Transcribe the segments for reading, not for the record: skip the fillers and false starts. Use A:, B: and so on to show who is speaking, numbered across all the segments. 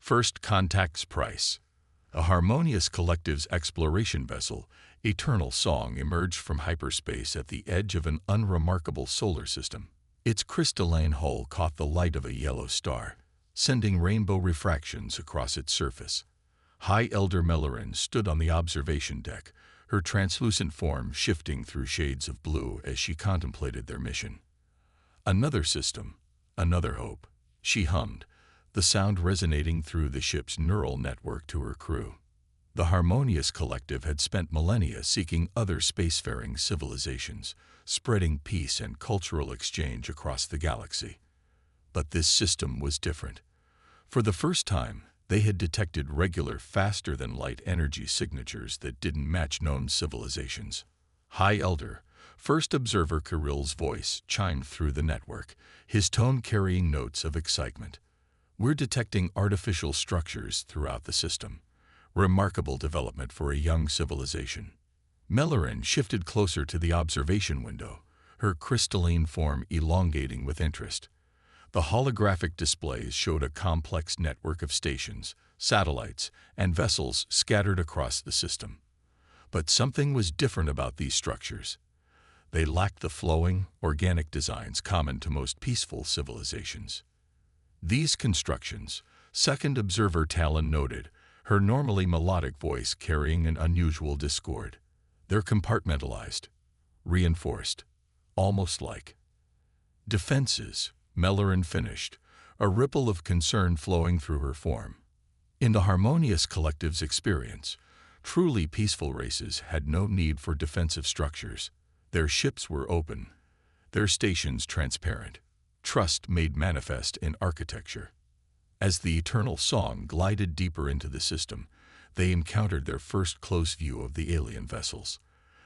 A: First Contact's Price. A harmonious collective's exploration vessel, Eternal Song, emerged from hyperspace at the edge of an unremarkable solar system. Its crystalline hull caught the light of a yellow star, sending rainbow refractions across its surface. High Elder Mellorin stood on the observation deck, her translucent form shifting through shades of blue as she contemplated their mission. Another system, another hope, she hummed, the sound resonating through the ship's neural network to her crew. The harmonious collective had spent millennia seeking other spacefaring civilizations, spreading peace and cultural exchange across the galaxy. But this system was different. For the first time, they had detected regular, faster-than-light energy signatures that didn't match known civilizations. High Elder, First Observer Kirill's voice chimed through the network, his tone carrying notes of excitement. "We're detecting artificial structures throughout the system. Remarkable development for a young civilization." Mellorin shifted closer to the observation window, her crystalline form elongating with interest. The holographic displays showed a complex network of stations, satellites, and vessels scattered across the system. But something was different about these structures. They lacked the flowing, organic designs common to most peaceful civilizations. These constructions, Second Observer Talon noted, her normally melodic voice carrying an unusual discord. They're compartmentalized, reinforced, almost like defenses, Mellorin finished, a ripple of concern flowing through her form. In the harmonious collective's experience, truly peaceful races had no need for defensive structures. Their ships were open, their stations transparent, trust made manifest in architecture. As the Eternal Song glided deeper into the system, they encountered their first close view of the alien vessels.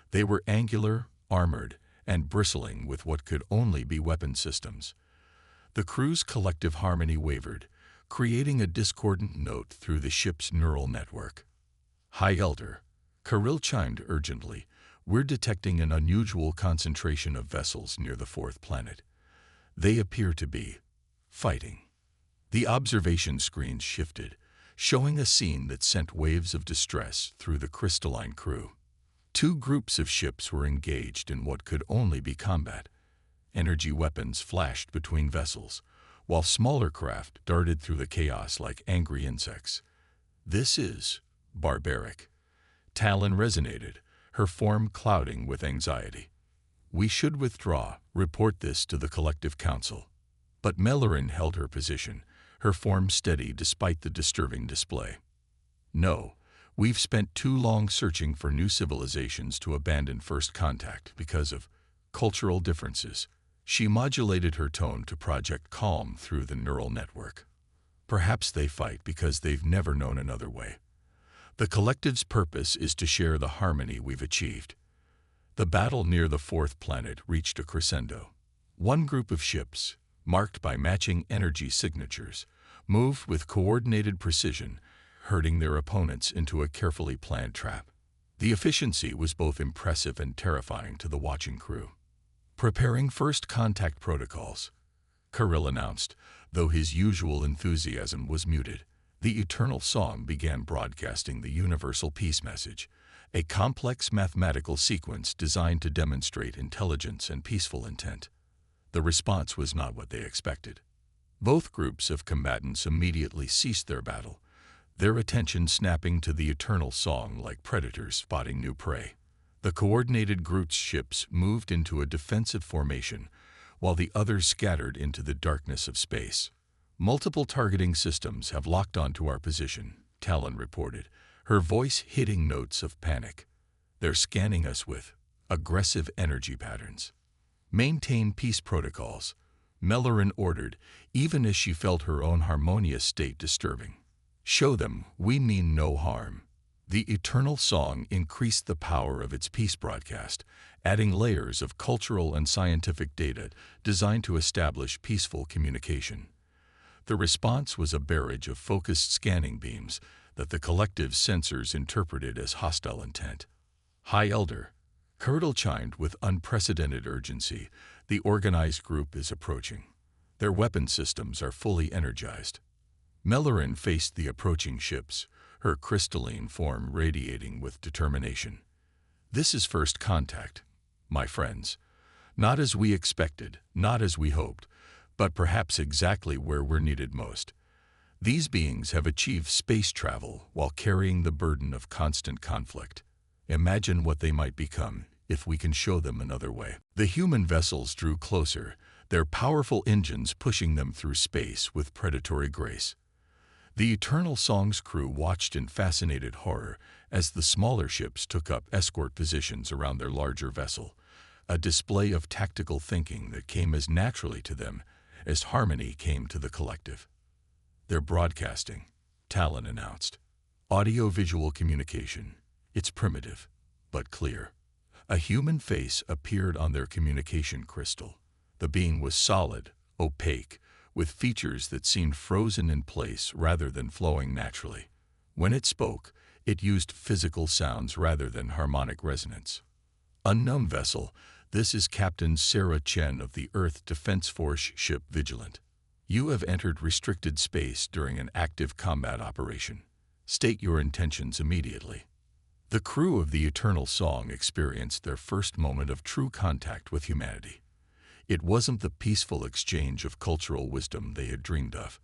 A: They were angular, armored, and bristling with what could only be weapon systems. The crew's collective harmony wavered, creating a discordant note through the ship's neural network. "High Elder," Kirill chimed urgently, "we're detecting an unusual concentration of vessels near the fourth planet. They appear to be fighting." The observation screens shifted, showing a scene that sent waves of distress through the crystalline crew. Two groups of ships were engaged in what could only be combat. Energy weapons flashed between vessels, while smaller craft darted through the chaos like angry insects. "This is barbaric." Talon resonated, her form clouding with anxiety. "We should withdraw, report this to the Collective Council." But Mellorin held her position, her form steady despite the disturbing display. "No, we've spent too long searching for new civilizations to abandon first contact because of cultural differences." She modulated her tone to project calm through the neural network. "Perhaps they fight because they've never known another way. The collective's purpose is to share the harmony we've achieved." The battle near the fourth planet reached a crescendo. One group of ships, marked by matching energy signatures, moved with coordinated precision, herding their opponents into a carefully planned trap. The efficiency was both impressive and terrifying to the watching crew. "Preparing first contact protocols," Kirill announced, though his usual enthusiasm was muted. The Eternal Song began broadcasting the universal peace message, a complex mathematical sequence designed to demonstrate intelligence and peaceful intent. The response was not what they expected. Both groups of combatants immediately ceased their battle, their attention snapping to the Eternal Song like predators spotting new prey. The coordinated group's ships moved into a defensive formation, while the others scattered into the darkness of space. "Multiple targeting systems have locked onto our position," Talon reported, her voice hitting notes of panic. "They're scanning us with aggressive energy patterns." "Maintain peace protocols," Mellorin ordered, even as she felt her own harmonious state disturbing. "Show them we mean no harm." The Eternal Song increased the power of its peace broadcast, adding layers of cultural and scientific data designed to establish peaceful communication. The response was a barrage of focused scanning beams that the collective's sensors interpreted as hostile intent. "High Elder," Kirill chimed with unprecedented urgency, "the organized group is approaching. Their weapon systems are fully energized." Mellerin faced the approaching ships, her crystalline form radiating with determination. This is first contact, my friends. Not as we expected, not as we hoped, but perhaps exactly where we're needed most. These beings have achieved space travel while carrying the burden of constant conflict. Imagine what they might become if we can show them another way. The human vessels drew closer, their powerful engines pushing them through space with predatory grace. The Eternal Song's crew watched in fascinated horror as the smaller ships took up escort positions around their larger vessel, a display of tactical thinking that came as naturally to them as harmony came to the collective. They're broadcasting, Talon announced. Audio-visual communication. It's primitive, but clear. A human face appeared on their communication crystal. The being was solid, opaque, with features that seemed frozen in place rather than flowing naturally. When it spoke, it used physical sounds rather than harmonic resonance. Unknown vessel, this is Captain Sarah Chen of the Earth Defense Force ship Vigilant. You have entered restricted space during an active combat operation. State your intentions immediately. The crew of the Eternal Song experienced their first moment of true contact with humanity. It wasn't the peaceful exchange of cultural wisdom they had dreamed of.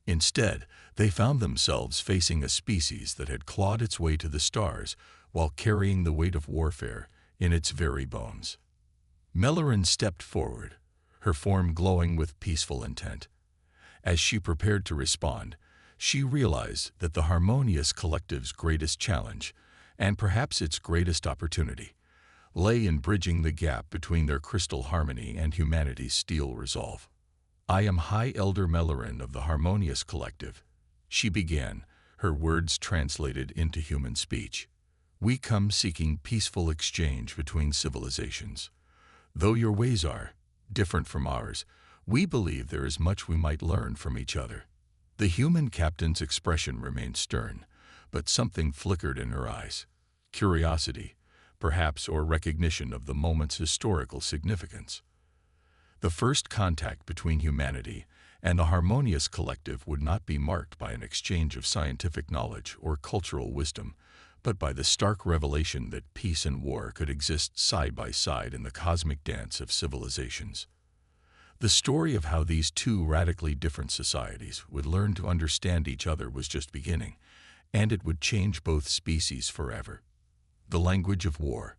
A: Instead, they found themselves facing a species that had clawed its way to the stars while carrying the weight of warfare in its very bones. Mellerin stepped forward, her form glowing with peaceful intent. As she prepared to respond, she realized that the harmonious collective's greatest challenge, and perhaps its greatest opportunity, lay in bridging the gap between their crystal harmony and humanity's steel resolve. I am High Elder Mellerin of the Harmonious Collective, she began, her words translated into human speech. We come seeking peaceful exchange between civilizations. Though your ways are different from ours, we believe there is much we might learn from each other. The human captain's expression remained stern, but something flickered in her eyes. Curiosity, perhaps, or recognition of the moment's historical significance. The first contact between humanity and the Harmonious Collective would not be marked by an exchange of scientific knowledge or cultural wisdom, but by the stark revelation that peace and war could exist side by side in the cosmic dance of civilizations. The story of how these two radically different societies would learn to understand each other was just beginning, and it would change both species forever. The language of war.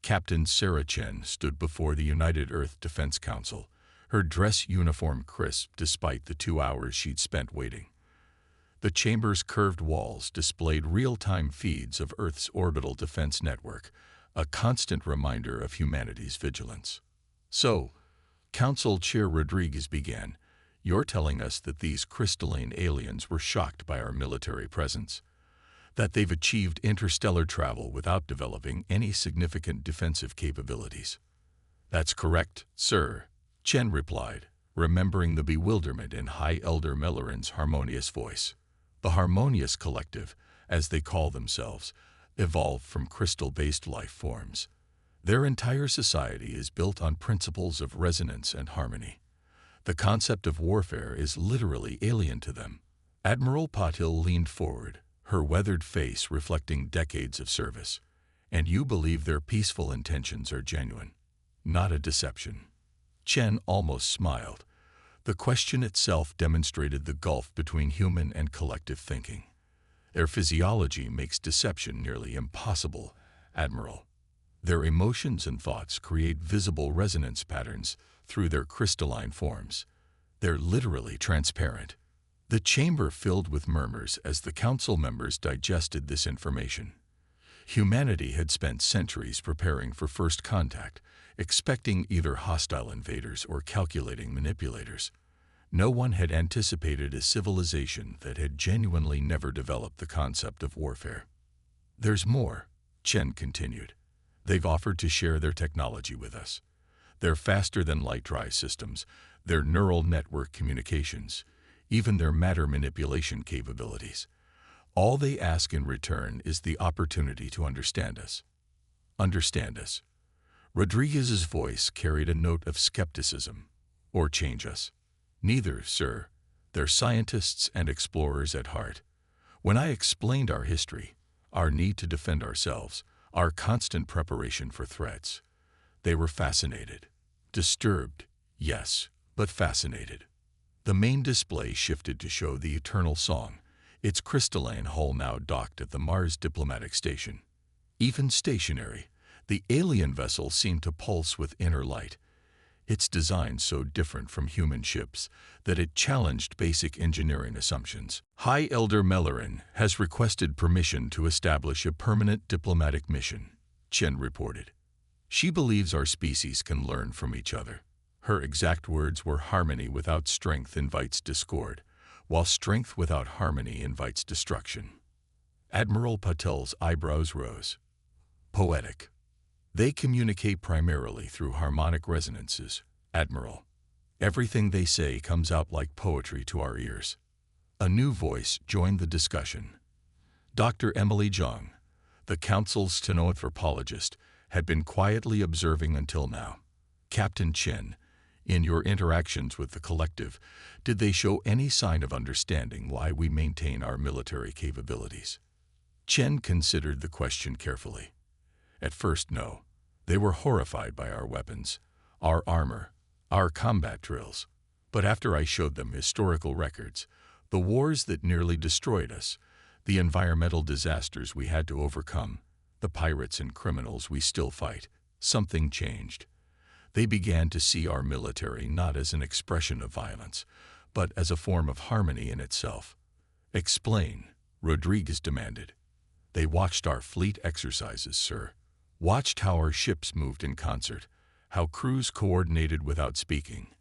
A: Captain Sarah Chen stood before the United Earth Defense Council, her dress uniform crisp despite the 2 hours she'd spent waiting. The chamber's curved walls displayed real-time feeds of Earth's orbital defense network, a constant reminder of humanity's vigilance. So, Council Chair Rodriguez began, you're telling us that these crystalline aliens were shocked by our military presence, that they've achieved interstellar travel without developing any significant defensive capabilities. That's correct, sir, Chen replied, remembering the bewilderment in High Elder Mellerin's harmonious voice. The Harmonious Collective, as they call themselves, evolved from crystal-based life forms. Their entire society is built on principles of resonance and harmony. The concept of warfare is literally alien to them. Admiral Patil leaned forward, her weathered face reflecting decades of service. And you believe their peaceful intentions are genuine, not a deception. Chen almost smiled. The question itself demonstrated the gulf between human and collective thinking. Their physiology makes deception nearly impossible, Admiral. Their emotions and thoughts create visible resonance patterns through their crystalline forms. They're literally transparent. The chamber filled with murmurs as the council members digested this information. Humanity had spent centuries preparing for first contact, expecting either hostile invaders or calculating manipulators. No one had anticipated a civilization that had genuinely never developed the concept of warfare. There's more, Chen continued. They've offered to share their technology with us. Their faster-than-light drive systems, their neural network communications, even their matter manipulation capabilities. All they ask in return is the opportunity to understand us. Understand us. Rodriguez's voice carried a note of skepticism. Or change us. Neither, sir. They're scientists and explorers at heart. When I explained our history, our need to defend ourselves, our constant preparation for threats, they were fascinated. Disturbed, yes, but fascinated. The main display shifted to show the eternal song, its crystalline hull now docked at the Mars diplomatic station. Even stationary, the alien vessel seemed to pulse with inner light, its design so different from human ships that it challenged basic engineering assumptions. High Elder Mellerin has requested permission to establish a permanent diplomatic mission, Chen reported. She believes our species can learn from each other. Her exact words were, "Harmony without strength invites discord, while strength without harmony invites destruction." Admiral Patel's eyebrows rose. Poetic. They communicate primarily through harmonic resonances, Admiral. Everything they say comes out like poetry to our ears. A new voice joined the discussion. Dr. Emily Zhang, the Council's stenoanthropologist, had been quietly observing until now. Captain Chen, in your interactions with the collective, did they show any sign of understanding why we maintain our military capabilities? Chen considered the question carefully. At first, no. They were horrified by our weapons, our armor, our combat drills. But after I showed them historical records, the wars that nearly destroyed us, the environmental disasters we had to overcome, the pirates and criminals we still fight, something changed. They began to see our military not as an expression of violence, but as a form of harmony in itself. Explain, Rodriguez demanded. They watched our fleet exercises, sir. Watched how our ships moved in concert, how crews coordinated without speaking,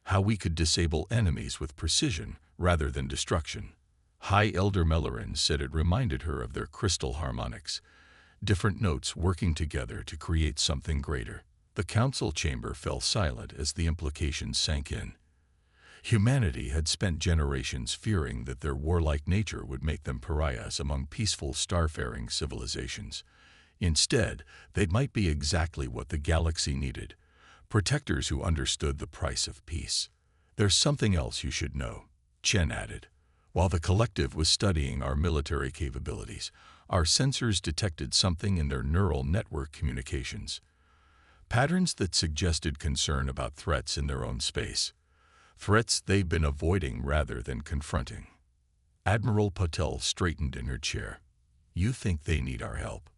A: how we could disable enemies with precision rather than destruction. High Elder Mellerin said it reminded her of their crystal harmonics, different notes working together to create something greater. The council chamber fell silent as the implications sank in. Humanity had spent generations fearing that their warlike nature would make them pariahs among peaceful starfaring civilizations. Instead, they might be exactly what the galaxy needed, protectors who understood the price of peace. There's something else you should know, Chen added. While the collective was studying our military capabilities, our sensors detected something in their neural network communications. Patterns that suggested concern about threats in their own space. Threats they've been avoiding rather than confronting. Admiral Patel straightened in her chair. You think they need our help?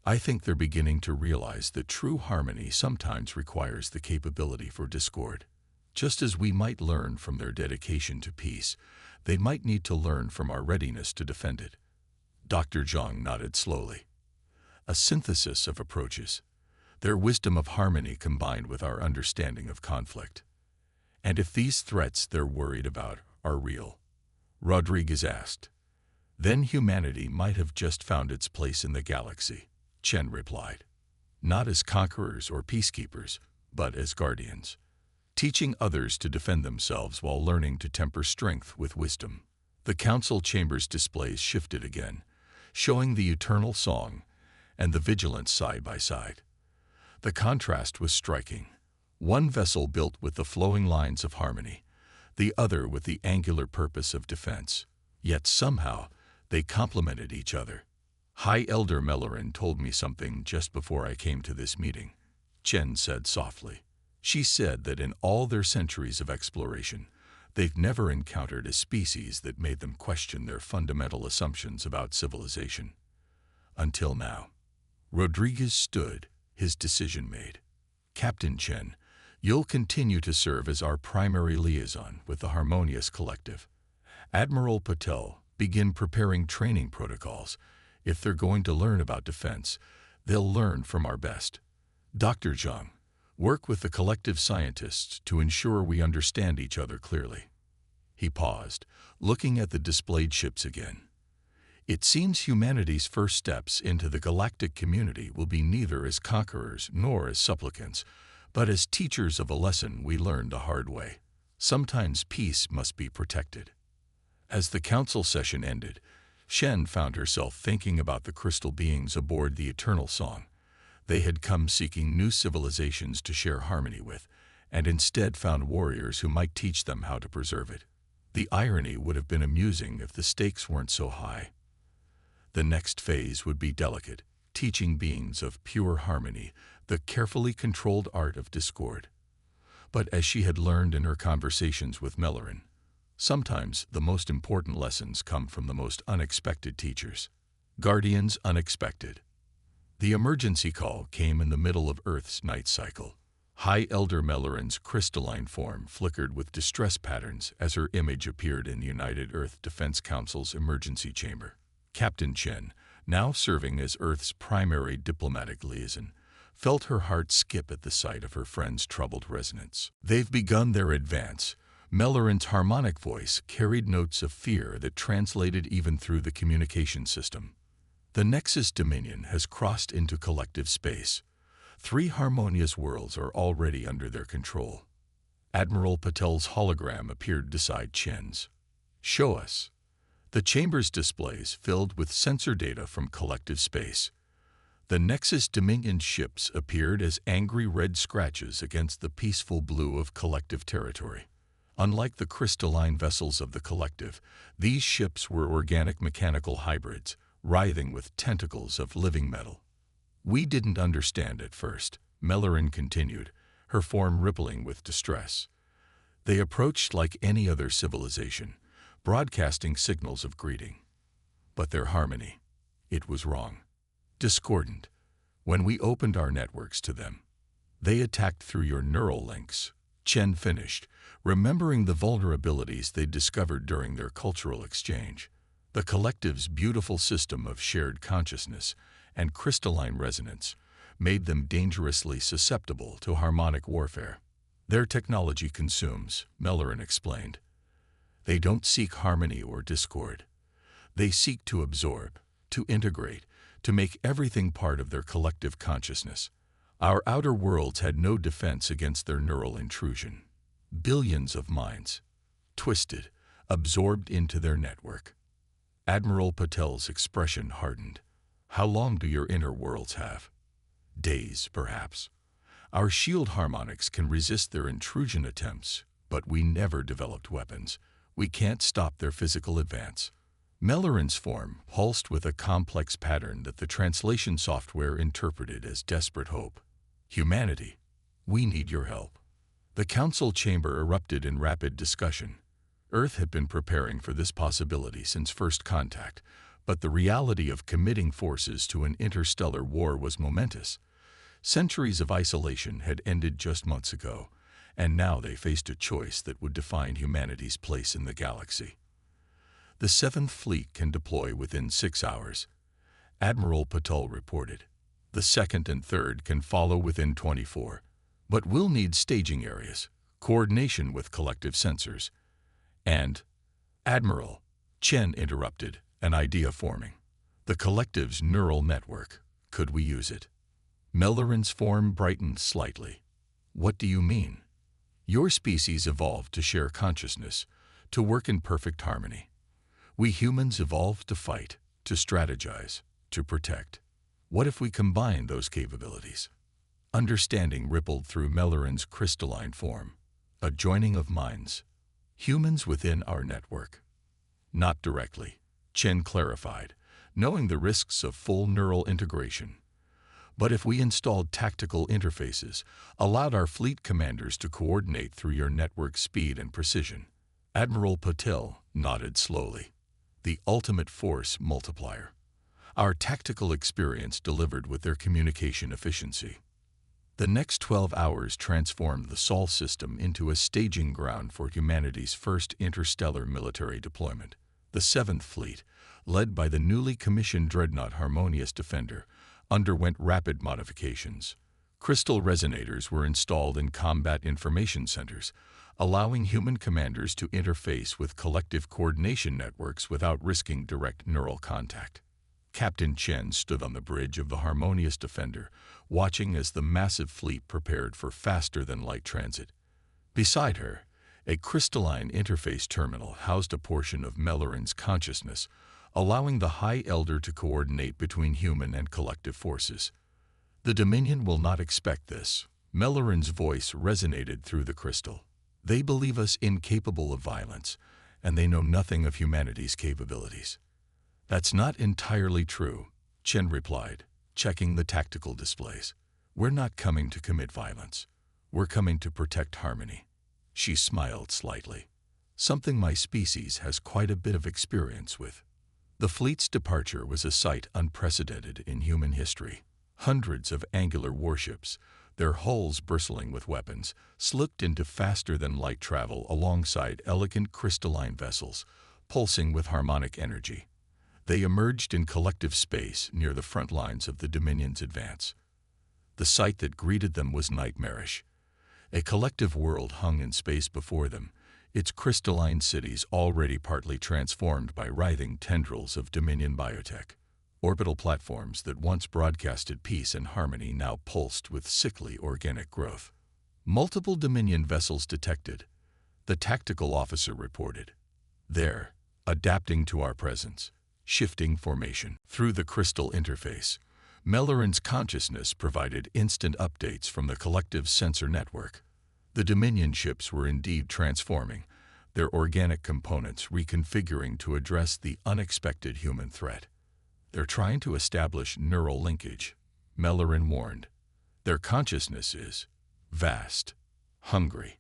A: I think they're beginning to realize that true harmony sometimes requires the capability for discord. Just as we might learn from their dedication to peace, they might need to learn from our readiness to defend it. Dr. Zhang nodded slowly. A synthesis of approaches, their wisdom of harmony combined with our understanding of conflict. And if these threats they're worried about are real, Rodriguez asked, then humanity might have just found its place in the galaxy. Chen replied, not as conquerors or peacekeepers, but as guardians, teaching others to defend themselves while learning to temper strength with wisdom. The council chamber's displays shifted again, showing the eternal song and the vigilance side by side. The contrast was striking. One vessel built with the flowing lines of harmony, the other with the angular purpose of defense. Yet somehow, they complemented each other. High Elder Mellerin told me something just before I came to this meeting, Chen said softly. She said that in all their centuries of exploration, they've never encountered a species that made them question their fundamental assumptions about civilization. Until now. Rodriguez stood, his decision made. Captain Chen, you'll continue to serve as our primary liaison with the Harmonious Collective. Admiral Patel, begin preparing training protocols. If they're going to learn about defense, they'll learn from our best. Dr. Zhang, work with the collective scientists to ensure we understand each other clearly. He paused, looking at the displayed ships again. It seems humanity's first steps into the galactic community will be neither as conquerors nor as supplicants, but as teachers of a lesson we learned the hard way. Sometimes peace must be protected. As the council session ended, Shen found herself thinking about the crystal beings aboard the Eternal Song. They had come seeking new civilizations to share harmony with, and instead found warriors who might teach them how to preserve it. The irony would have been amusing if the stakes weren't so high. The next phase would be delicate, teaching beings of pure harmony the carefully controlled art of discord. But as she had learned in her conversations with Mellerin, sometimes the most important lessons come from the most unexpected teachers. Guardians unexpected. The emergency call came in the middle of Earth's night cycle. High Elder Mellerin's crystalline form flickered with distress patterns as her image appeared in the United Earth Defense Council's emergency chamber. Captain Chen, now serving as Earth's primary diplomatic liaison, felt her heart skip at the sight of her friend's troubled resonance. "They've begun their advance." Mellerin's harmonic voice carried notes of fear that translated even through the communication system. The Nexus Dominion has crossed into collective space. 3 harmonious worlds are already under their control. Admiral Patel's hologram appeared beside Chen's. "Show us." The chamber's displays filled with sensor data from collective space. The Nexus Dominion ships appeared as angry red scratches against the peaceful blue of collective territory. Unlike the crystalline vessels of the collective, these ships were organic mechanical hybrids, writhing with tentacles of living metal. "We didn't understand at first," Mellerin continued, her form rippling with distress. "They approached like any other civilization, broadcasting signals of greeting. But their harmony, it was wrong. Discordant. When we opened our networks to them, they attacked through your neural links." Chen finished, remembering the vulnerabilities they discovered during their cultural exchange. The collective's beautiful system of shared consciousness and crystalline resonance made them dangerously susceptible to harmonic warfare. "Their technology consumes," Mellerin explained. "They don't seek harmony or discord. They seek to absorb, to integrate, to make everything part of their collective consciousness. Our outer worlds had no defense against their neural intrusion. Billions of minds, twisted, absorbed into their network." Admiral Patel's expression hardened. "How long do your inner worlds have?" "Days, perhaps. Our shield harmonics can resist their intrusion attempts, but we never developed weapons. We can't stop their physical advance." Mellerin's form pulsed with a complex pattern that the translation software interpreted as desperate hope. "Humanity, we need your help." The council chamber erupted in rapid discussion. Earth had been preparing for this possibility since first contact, but the reality of committing forces to an interstellar war was momentous. Centuries of isolation had ended just months ago, and now they faced a choice that would define humanity's place in the galaxy. "The 7th Fleet can deploy within 6 hours," Admiral Patel reported. "The 2nd and 3rd can follow within 24. But we'll need staging areas, coordination with collective sensors, and—" "Admiral," Chen interrupted, an idea forming. "The collective's neural network. Could we use it?" Mellerin's form brightened slightly. "What do you mean?" "Your species evolved to share consciousness, to work in perfect harmony. We humans evolved to fight, to strategize, to protect. What if we combine those capabilities?" Understanding rippled through Mellerin's crystalline form. "A joining of minds. Humans within our network." "Not directly," Chen clarified, knowing the risks of full neural integration. "But if we installed tactical interfaces, allowed our fleet commanders to coordinate through your network speed and precision." Admiral Patel nodded slowly. "The ultimate force multiplier. Our tactical experience delivered with their communication efficiency." The next 12 hours transformed the Sol system into a staging ground for humanity's first interstellar military deployment. The 7th Fleet, led by the newly commissioned dreadnought Harmonious Defender, underwent rapid modifications. Crystal resonators were installed in combat information centers, allowing human commanders to interface with collective coordination networks without risking direct neural contact. Captain Chen stood on the bridge of the Harmonious Defender, watching as the massive fleet prepared for faster-than-light transit. Beside her, a crystalline interface terminal housed a portion of Mellerin's consciousness, allowing the High Elder to coordinate between human and collective forces. "The Dominion will not expect this." Mellerin's voice resonated through the crystal. "They believe us incapable of violence, and they know nothing of humanity's capabilities. That's not entirely true, Chen replied, checking the tactical displays. We're not coming to commit violence. We're coming to protect harmony. She smiled slightly. Something my species has quite a bit of experience with. The fleet's departure was a sight unprecedented in human history. Hundreds of angular warships, their hulls bristling with weapons, slipped into faster-than-light travel alongside elegant crystalline vessels, pulsing with harmonic energy. They emerged in collective space near the front lines of the Dominion's advance. The sight that greeted them was nightmarish. A collective world hung in space before them, its crystalline cities already partly transformed by writhing tendrils of Dominion biotech. Orbital platforms that once broadcasted peace and harmony now pulsed with sickly organic growth. Multiple Dominion vessels detected, the tactical officer reported. There, adapting to our presence, shifting formation. Through the crystal interface, Mellorin's consciousness provided instant updates from the collective sensor network. The Dominion ships were indeed transforming, their organic components reconfiguring to address the unexpected human threat. They're trying to establish neural linkage, Mellorin warned. Their consciousness is vast, hungry.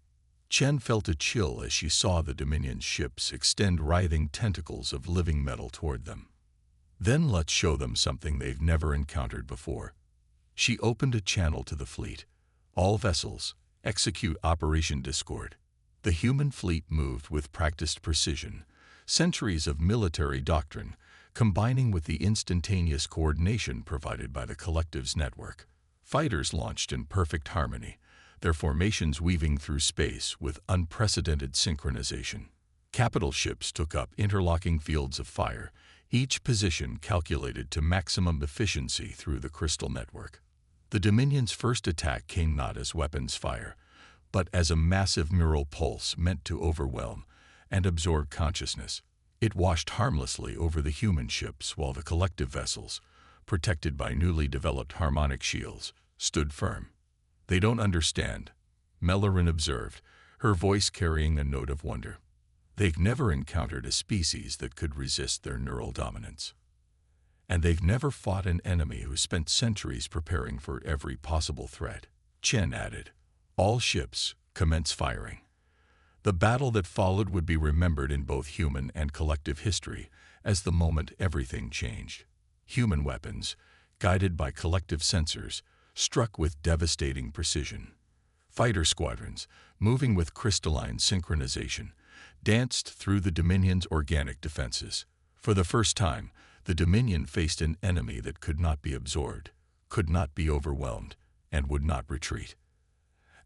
A: Chen felt a chill as she saw the Dominion ships extend writhing tentacles of living metal toward them. Then let's show them something they've never encountered before. She opened a channel to the fleet. All vessels, execute Operation Discord. The human fleet moved with practiced precision, centuries of military doctrine, combining with the instantaneous coordination provided by the collective's network. Fighters launched in perfect harmony, their formations weaving through space with unprecedented synchronization. Capital ships took up interlocking fields of fire, each position calculated to maximum efficiency through the crystal network. The Dominion's first attack came not as weapons fire, but as a massive neural pulse meant to overwhelm and absorb consciousness. It washed harmlessly over the human ships while the collective vessels, protected by newly developed harmonic shields, stood firm. They don't understand, Mellorin observed, her voice carrying a note of wonder. They've never encountered a species that could resist their neural dominance. And they've never fought an enemy who spent centuries preparing for every possible threat. Chen added, all ships, commence firing. The battle that followed would be remembered in both human and collective history as the moment everything changed. Human weapons, guided by collective sensors, struck with devastating precision. Fighter squadrons, moving with crystalline synchronization, danced through the Dominion's organic defenses. For the first time, the Dominion faced an enemy that could not be absorbed, could not be overwhelmed, and would not retreat.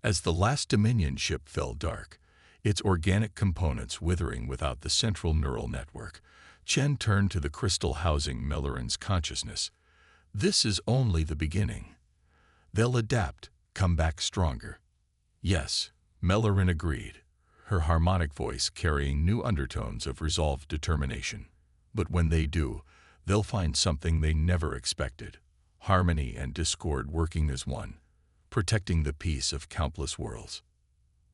A: As the last Dominion ship fell dark, its organic components withering without the central neural network, Chen turned to the crystal housing Mellorin's consciousness. This is only the beginning. They'll adapt, come back stronger. Yes, Mellorin agreed, her harmonic voice carrying new undertones of resolved determination. But when they do, they'll find something they never expected, harmony and discord working as one, protecting the peace of countless worlds.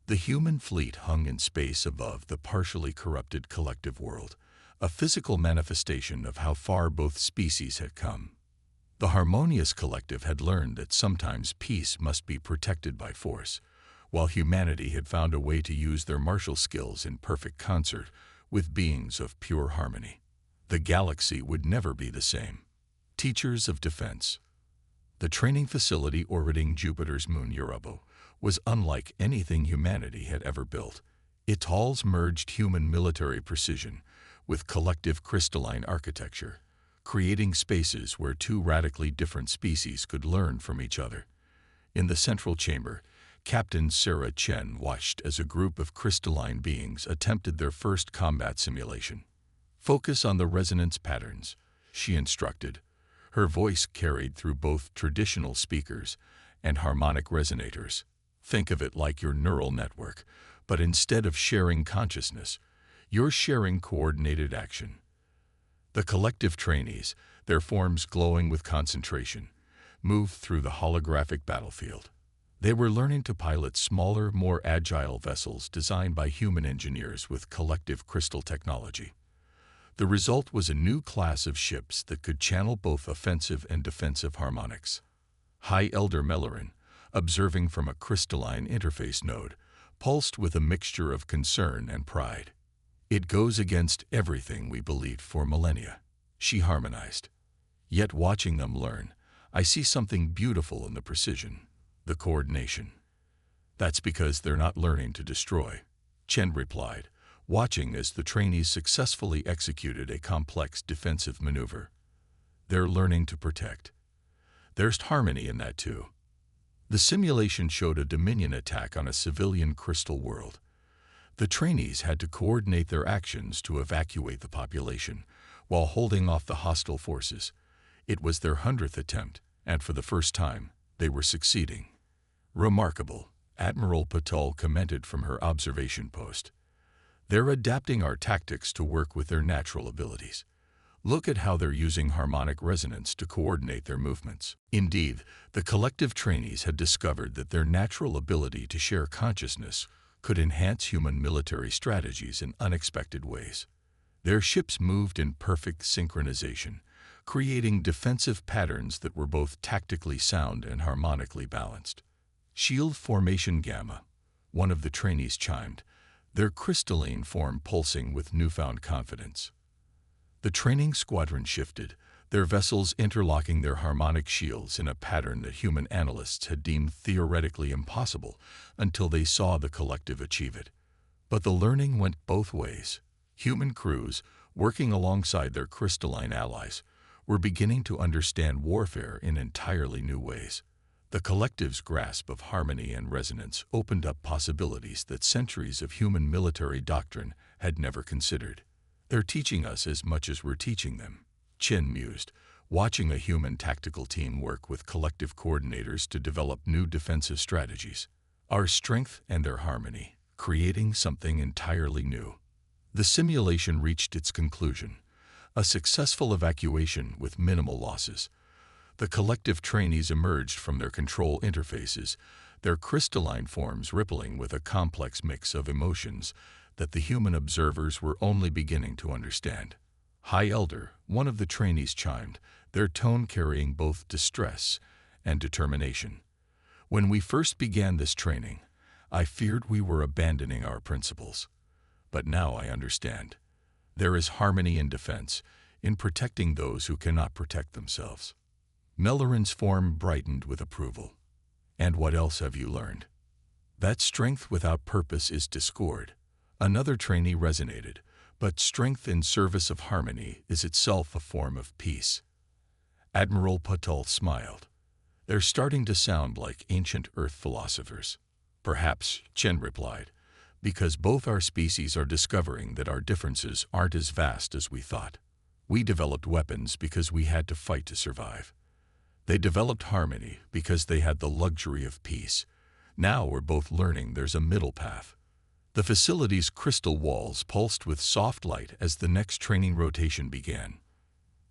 A: The human fleet hung in space above the partially corrupted collective world, a physical manifestation of how far both species had come. The harmonious collective had learned that sometimes peace must be protected by force, while humanity had found a way to use their martial skills in perfect concert with beings of pure harmony. The galaxy would never be the same. Teachers of defense. The training facility orbiting Jupiter's moon Europa was unlike anything humanity had ever built. Its halls merged human military precision with collective crystalline architecture, creating spaces where two radically different species could learn from each other. In the central chamber, Captain Sarah Chen watched as a group of crystalline beings attempted their first combat simulation. Focus on the resonance patterns, she instructed. Her voice carried through both traditional speakers and harmonic resonators. Think of it like your neural network, but instead of sharing consciousness, you're sharing coordinated action. The collective trainees, their forms glowing with concentration, moved through the holographic battlefield. They were learning to pilot smaller, more agile vessels designed by human engineers with collective crystal technology. The result was a new class of ships that could channel both offensive and defensive harmonics. High Elder Mellerin, observing from a crystalline interface node, pulsed with a mixture of concern and pride. It goes against everything we believed for millennia, she harmonized. Yet watching them learn, I see something beautiful in the precision, the coordination. That's because they're not learning to destroy, Chen replied, watching as the trainees successfully executed a complex defensive maneuver. They're learning to protect. There's harmony in that too. The simulation showed a Dominion attack on a civilian crystal world. The trainees had to coordinate their actions to evacuate the population while holding off the hostile forces. It was their 100th attempt, and for the first time, they were succeeding. Remarkable, Admiral Patel commented from her observation post. They're adapting our tactics to work with their natural abilities. Look at how they're using harmonic resonance to coordinate their movements. Indeed, the collective trainees had discovered that their natural ability to share consciousness could enhance human military strategies in unexpected ways. Their ships moved in perfect synchronization, creating defensive patterns that were both tactically sound and harmonically balanced. Shield Formation Gamma, one of the trainees chimed, their crystalline form pulsing with newfound confidence. The training squadron shifted, their vessels interlocking their harmonic shields in a pattern that human analysts had deemed theoretically impossible until they saw the collective achieve it. But the learning went both ways. Human crews, working alongside their crystalline allies, were beginning to understand warfare in entirely new ways. The collective's grasp of harmony and resonance opened up possibilities that centuries of human military doctrine had never considered. They're teaching us as much as we're teaching them, Chin mused, watching a human tactical team work with collective coordinators to develop new defensive strategies. Our strength and their harmony, creating something entirely new. The simulation reached its conclusion, a successful evacuation with minimal losses. The collective trainees emerged from their control interfaces, their crystalline forms rippling with a complex mix of emotions that the human observers were only beginning to understand. High Elder, one of the trainees chimed, their tone carrying both distress and determination. When we first began this training, I feared we were abandoning our principles. But now I understand. There is harmony in defense, in protecting those who cannot protect themselves. Mellerin's form brightened with approval. And what else have you learned? That strength without purpose is discord. Another trainee resonated, but strength in service of harmony is itself a form of peace. Admiral Patel smiled. They're starting to sound like ancient Earth philosophers. Perhaps, Chen replied, because both our species are discovering that our differences aren't as vast as we thought. We developed weapons because we had to fight to survive. They developed harmony because they had the luxury of peace. Now we're both learning there's a middle path. The facility's crystal walls pulsed with soft light as the next training rotation began.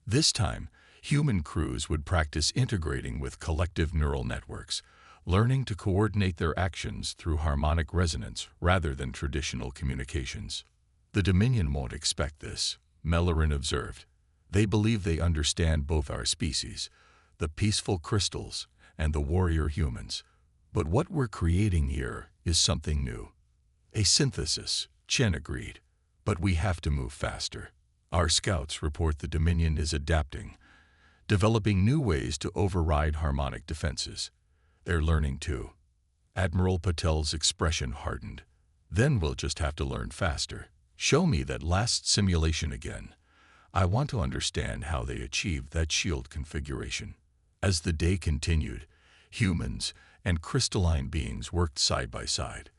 A: This time, human crews would practice integrating with collective neural networks, learning to coordinate their actions through harmonic resonance rather than traditional communications. The Dominion won't expect this, Mellerin observed. They believe they understand both our species, the peaceful crystals and the warrior humans. But what we're creating here is something new. A synthesis, Chen agreed. But we have to move faster. Our scouts report the Dominion is adapting, developing new ways to override harmonic defenses. They're learning too. Admiral Patel's expression hardened. Then we'll just have to learn faster. Show me that last simulation again. I want to understand how they achieved that shield configuration. As the day continued, humans and crystalline beings worked side by side,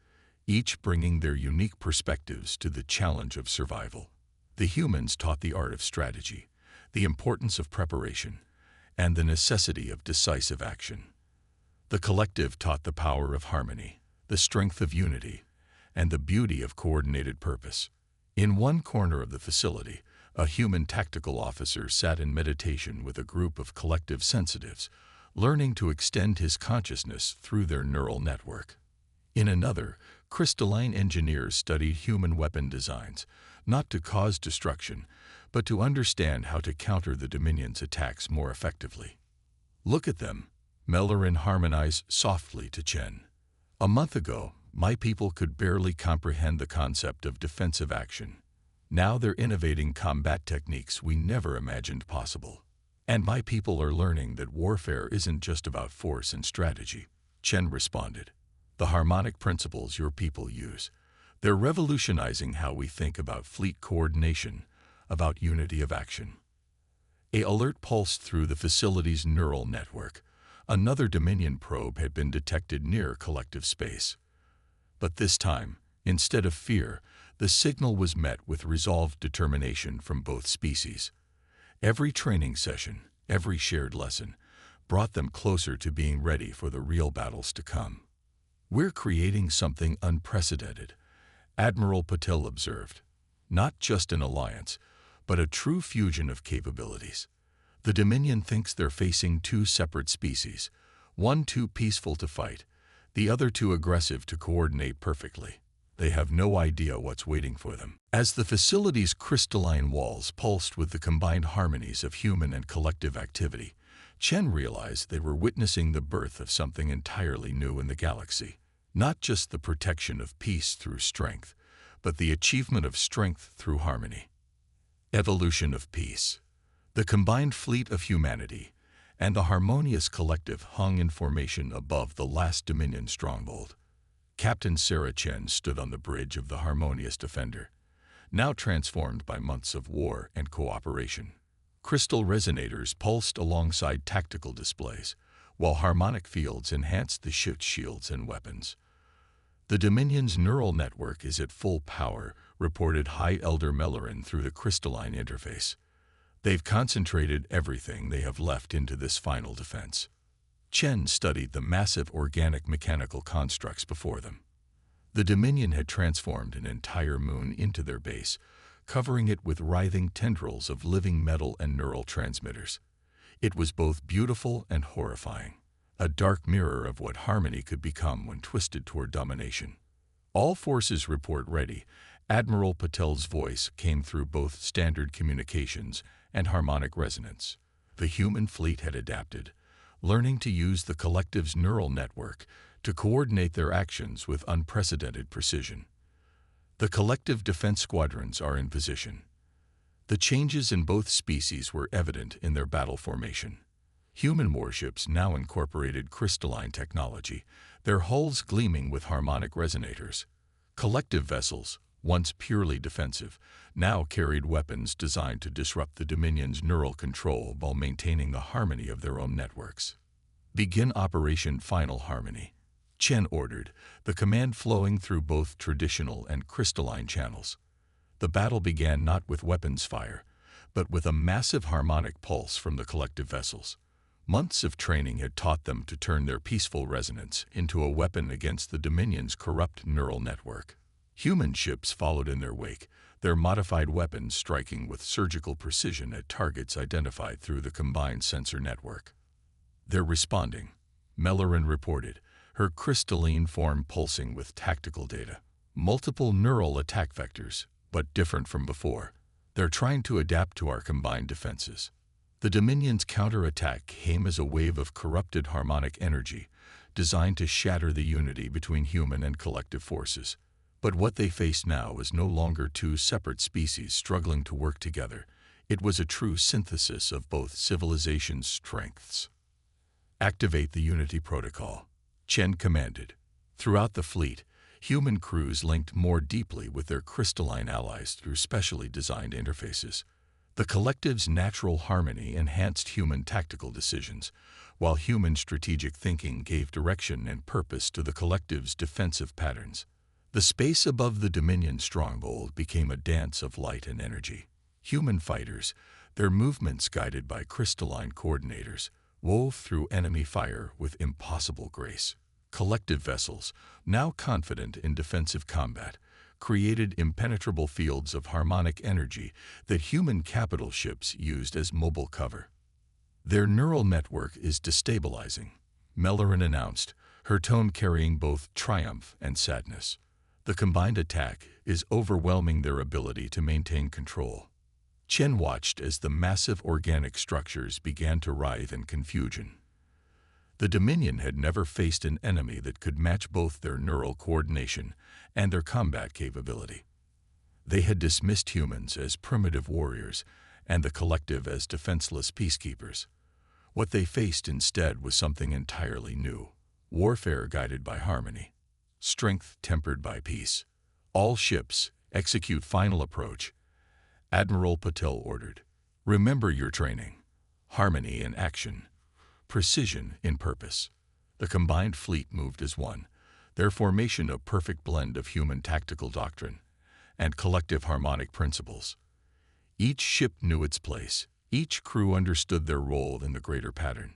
A: each bringing their unique perspectives to the challenge of survival. The humans taught the art of strategy, the importance of preparation, and the necessity of decisive action. The collective taught the power of harmony, the strength of unity, and the beauty of coordinated purpose. In one corner of the facility, a human tactical officer sat in meditation with a group of collective sensitives, learning to extend his consciousness through their neural network. In another, crystalline engineers studied human weapon designs, not to cause destruction, but to understand how to counter the Dominion's attacks more effectively. "Look at them," Mellerin harmonized softly to Chen. "A month ago, my people could barely comprehend the concept of defensive action. Now they're innovating combat techniques we never imagined possible. And my people are learning that warfare isn't just about force and strategy," Chen responded. "The harmonic principles your people use, they're revolutionizing how we think about fleet coordination, about unity of action." An alert pulsed through the facility's neural network. Another Dominion probe had been detected near collective space. But this time, instead of fear, the signal was met with resolved determination from both species. Every training session, every shared lesson, brought them closer to being ready for the real battles to come. "We're creating something unprecedented," Admiral Patel observed. "Not just an alliance, but a true fusion of capabilities. The Dominion thinks they're facing two separate species, one too peaceful to fight, the other too aggressive to coordinate perfectly. They have no idea what's waiting for them." As the facility's crystalline walls pulsed with the combined harmonies of human and collective activity, Chen realized they were witnessing the birth of something entirely new in the galaxy. Not just the protection of peace through strength, but the achievement of strength through harmony. Evolution of peace. The combined fleet of humanity and the harmonious collective hung in formation above the last Dominion stronghold. Captain Sarah Chen stood on the bridge of the harmonious defender, now transformed by months of war and cooperation. Crystal resonators pulsed alongside tactical displays, while harmonic fields enhanced the ship's shields and weapons. "The Dominion's neural network is at full power," reported High Elder Mellerin through the crystalline interface. "They've concentrated everything they have left into this final defense." Chen studied the massive organic mechanical constructs before them. The Dominion had transformed an entire moon into their base, covering it with writhing tendrils of living metal and neural transmitters. It was both beautiful and horrifying, a dark mirror of what harmony could become when twisted toward domination. "All forces report ready." Admiral Patel's voice came through both standard communications and harmonic resonance. The human fleet had adapted, learning to use the collective's neural network to coordinate their actions with unprecedented precision. The collective defense squadrons are in position. The changes in both species were evident in their battle formation. Human warships now incorporated crystalline technology, their hulls gleaming with harmonic resonators. Collective vessels, once purely defensive, now carried weapons designed to disrupt the Dominion's neural control while maintaining the harmony of their own networks. "Begin Operation Final Harmony," Chen ordered, the command flowing through both traditional and crystalline channels. The battle began not with weapons fire, but with a massive harmonic pulse from the collective vessels. Months of training had taught them to turn their peaceful resonance into a weapon against the Dominion's corrupt neural network. Human ships followed in their wake, their modified weapons striking with surgical precision at targets identified through the combined sensor network. "They're responding," Mellerin reported, her crystalline form pulsing with tactical data. "Multiple neural attack vectors, but different from before. They're trying to adapt to our combined defenses." The Dominion's counterattack came as a wave of corrupted harmonic energy, designed to shatter the unity between human and collective forces. But what they faced now was no longer two separate species struggling to work together. It was a true synthesis of both civilizations' strengths. "Activate the Unity Protocol," Chen commanded. Throughout the fleet, human crews linked more deeply with their crystalline allies through specially designed interfaces. The collective's natural harmony enhanced human tactical decisions, while human strategic thinking gave direction and purpose to the collective's defensive patterns. The space above the Dominion stronghold became a dance of light and energy. Human fighters, their movements guided by crystalline coordinators, wove through enemy fire with impossible grace. Collective vessels, now confident in defensive combat, created impenetrable fields of harmonic energy that human capital ships used as mobile cover. Their neural network is destabilizing, Mellerin announced, her tone carrying both triumph and sadness. The combined attack is overwhelming their ability to maintain control. Chen watched as the massive organic structures began to writhe in confusion. The Dominion had never faced an enemy that could match both their neural coordination and their combat capability. They had dismissed humans as primitive warriors and the collective as defenseless peacekeepers. What they faced instead was something entirely new: warfare guided by harmony, strength tempered by peace. All ships, execute final approach, Admiral Patel ordered. Remember your training. Harmony in action, precision in purpose. The combined fleet moved as one, their formation a perfect blend of human tactical doctrine and collective harmonic principles. Each ship knew its place. Each crew understood their role in the greater pattern.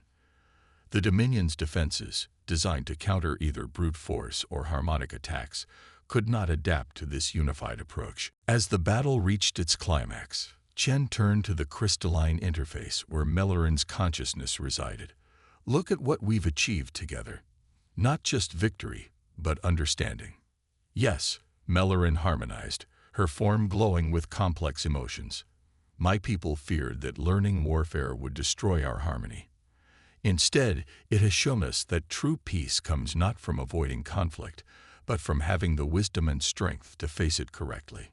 A: The Dominion's defenses, designed to counter either brute force or harmonic attacks, could not adapt to this unified approach. As the battle reached its climax, Chen turned to the crystalline interface where Mellerin's consciousness resided. Look at what we've achieved together. Not just victory, but understanding. Yes, Mellerin harmonized, her form glowing with complex emotions. My people feared that learning warfare would destroy our harmony. Instead, it has shown us that true peace comes not from avoiding conflict, but from having the wisdom and strength to face it correctly.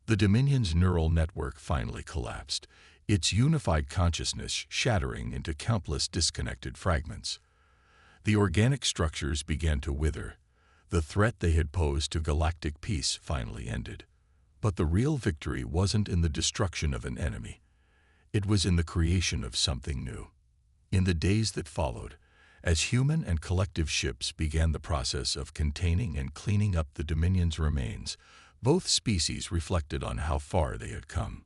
A: The Dominion's neural network finally collapsed, its unified consciousness shattering into countless disconnected fragments. The organic structures began to wither. The threat they had posed to galactic peace finally ended. But the real victory wasn't in the destruction of an enemy. It was in the creation of something new. In the days that followed, as human and collective ships began the process of containing and cleaning up the Dominion's remains, both species reflected on how far they had come.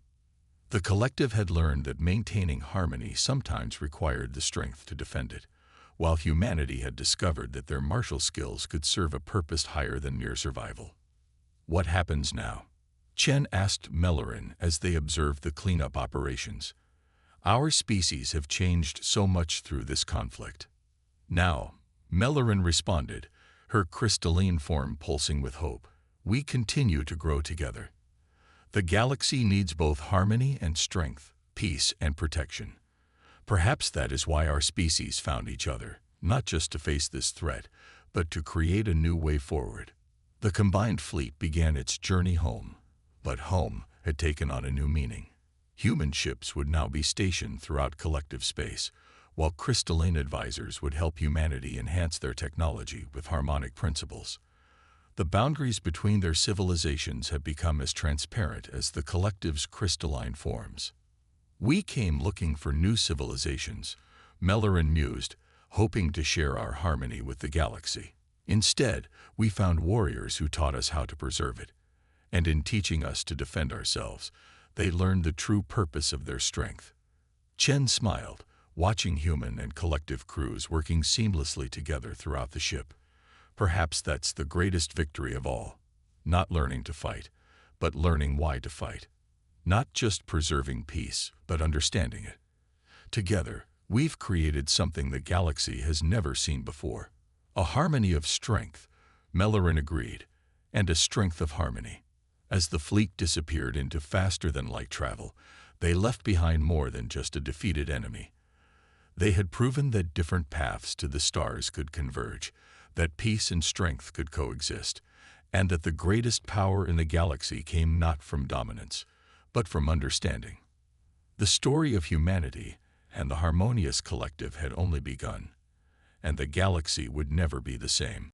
A: The collective had learned that maintaining harmony sometimes required the strength to defend it, while humanity had discovered that their martial skills could serve a purpose higher than mere survival. What happens now? Chen asked Mellerin as they observed the cleanup operations. Our species have changed so much through this conflict. Now, Mellerin responded, her crystalline form pulsing with hope. We continue to grow together. The galaxy needs both harmony and strength, peace and protection. Perhaps that is why our species found each other, not just to face this threat, but to create a new way forward. The combined fleet began its journey home, but home had taken on a new meaning. Human ships would now be stationed throughout collective space, while crystalline advisors would help humanity enhance their technology with harmonic principles. The boundaries between their civilizations have become as transparent as the collective's crystalline forms. We came looking for new civilizations, Mellerin mused, hoping to share our harmony with the galaxy. Instead, we found warriors who taught us how to preserve it. And in teaching us to defend ourselves, they learned the true purpose of their strength. Chen smiled, watching human and collective crews working seamlessly together throughout the ship. Perhaps that's the greatest victory of all. Not learning to fight, but learning why to fight. Not just preserving peace, but understanding it. Together, we've created something the galaxy has never seen before. A harmony of strength, Mellerin agreed, and a strength of harmony. As the fleet disappeared into faster-than-light travel, they left behind more than just a defeated enemy. They had proven that different paths to the stars could converge, that peace and strength could coexist, and that the greatest power in the galaxy came not from dominance, but from understanding. The story of humanity and the harmonious collective had only begun, and the galaxy would never be the same.